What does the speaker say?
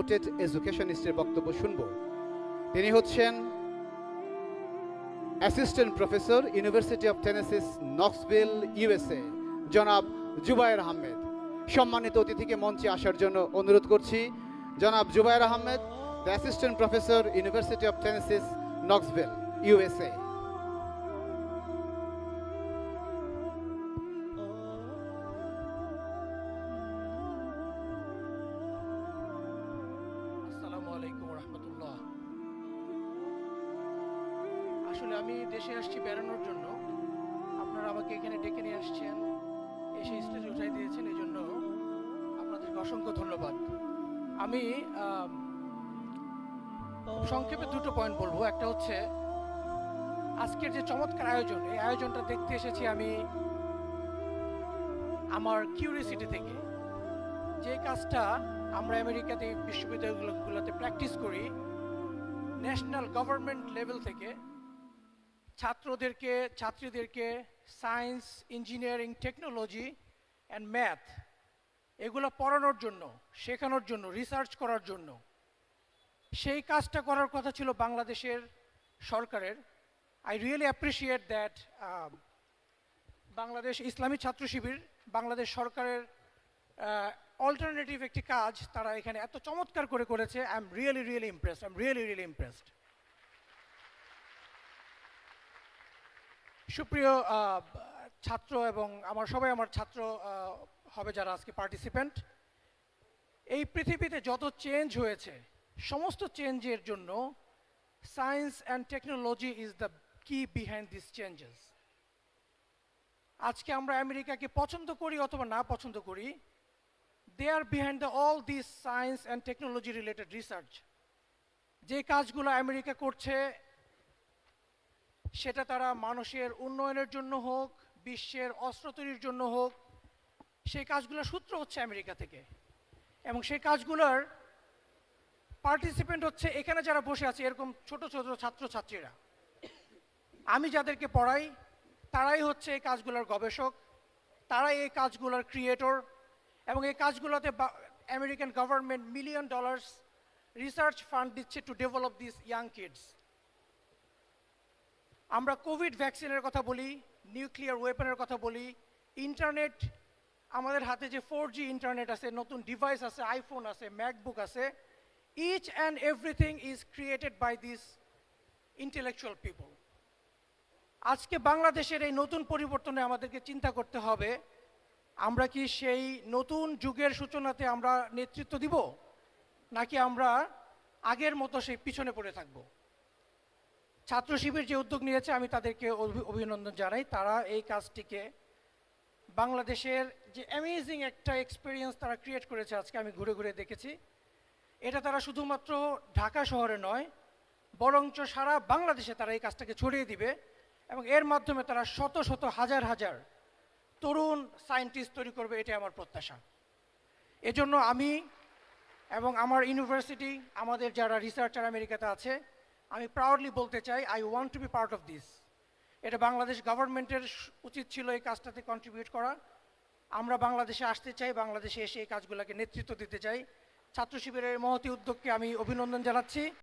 রেপুটেড এডুকেশনিস্টের বক্তব্য শুনব। তিনি হচ্ছেন assistant professor, university of Tennessee Knoxville, USA, জনাব জুবায়ের আহমেদ। সম্মানিত অতিথিকে মঞ্চে আসার জন্য অনুরোধ করছি। জনাব Zubair Ahmed, the assistant professor, university of Tennessee Knoxville, USA. আসসালামু আলাইকুম রহমতুল্লাহ। আসলে আমি দেশে আসছি বেড়ানোর জন্য। আপনারা আমাকে এখানে ডেকে নিয়ে আসছেন, এসে স্টেজে উঠাই দিয়েছেন, এই জন্য আপনাদেরকে অসংখ্য ধন্যবাদ। আমি সংক্ষেপে দুটো পয়েন্ট বলবো। একটা হচ্ছে আজকের যে চমৎকার আয়োজন, এই আয়োজনটা দেখতে এসেছি আমি আমার কিউরিয়াসিটি থেকে। যে কাজটা আমরা আমেরিকাতে বিশ্ববিদ্যালয়গুলোতে প্র্যাকটিস করি, ন্যাশনাল গভর্নমেন্ট লেভেল থেকে ছাত্রীদেরকে science, engineering, technology and math এগুলো পড়ানোর জন্য, শেখানোর জন্য, রিসার্চ করার জন্য, সেই কাজটা করার কথা ছিল বাংলাদেশের সরকারের। I really appreciate that Bangladesh ইসলামী ছাত্র শিবির, বাংলাদেশ সরকারের অল্টারনেটিভ একটি কাজ তারা এখানে এত চমৎকার করে করেছে। I am really impressed. সুপ্রিয় ছাত্র এবং আমার ছাত্র হবে যারা আজকে পার্টিসিপেন্ট, এই পৃথিবীতে যত চেঞ্জ হয়েছে, সমস্ত চেঞ্জের জন্য science and technology is the কি বিহাইন্ড দিস চেঞ্জেস। আজকে আমরা আমেরিকাকে পছন্দ করি অথবা না পছন্দ করি, they are behind all these science and technology related research. যে কাজগুলো আমেরিকা করছে সেটা তারা মানুষের উন্নয়নের জন্য হোক, বিশ্বের অস্ত্র তৈরির জন্য হোক, সেই কাজগুলোর সূত্র হচ্ছে আমেরিকা থেকে। এবং সেই কাজগুলোর পার্টিসিপেন্ট হচ্ছে এখানে যারা বসে আছে এরকম ছোট ছোট ছাত্রছাত্রীরা। আমি যাদেরকে পড়াই তারাই হচ্ছে এই কাজগুলোর গবেষক, তারাই এই কাজগুলোর ক্রিয়েটর। এবং এই কাজগুলোতে American government $1 million research fund দিচ্ছে to develop this young kids. আমরা কোভিড ভ্যাকসিনের কথা বলি, নিউক্লিয়ার ওয়েপনের কথা বলি, ইন্টারনেট, আমাদের হাতে যে 4G ইন্টারনেট আছে, নতুন ডিভাইস আছে, আইফোন আছে, ম্যাকবুক আছে, each and everything is created by this intellectual people. আজকে বাংলাদেশের এই নতুন পরিবর্তনে আমাদেরকে চিন্তা করতে হবে, আমরা কি সেই নতুন যুগের সূচনাতে আমরা নেতৃত্ব দিব, নাকি আমরা আগের মতো সেই পিছনে পড়ে থাকব। ছাত্র শিবির যে উদ্যোগ নিয়েছে আমি তাদেরকে অভিনন্দন জানাই। তারা এই কাজটিকে বাংলাদেশের যে অ্যামেজিং একটা এক্সপিরিয়েন্স তারা ক্রিয়েট করেছে, আজকে আমি ঘুরে ঘুরে দেখেছি, এটা তারা শুধুমাত্র ঢাকা শহরে নয় বরঞ্চ সারা বাংলাদেশে তারা এই কাজটাকে ছড়িয়ে দিবে। এবং এর মাধ্যমে তারা শত শত হাজার হাজার তরুণ সায়েন্টিস্ট তৈরি করবে, এটাই আমার প্রত্যাশা। এজন্য আমি এবং আমার ইউনিভার্সিটি, আমাদের যারা রিসার্চার আমেরিকাতে আছে, আমি প্রাউডলি বলতে চাই, I want to be part of this. এটা বাংলাদেশ গভর্নমেন্টের উচিত ছিল এই কাজটাতে কন্ট্রিবিউট করা। আমরা বাংলাদেশে আসতে চাই, বাংলাদেশে এসে এই কাজগুলোকে নেতৃত্ব দিতে চাই। ছাত্র শিবিরের মহতী উদ্যোগকে আমি অভিনন্দন জানাচ্ছি।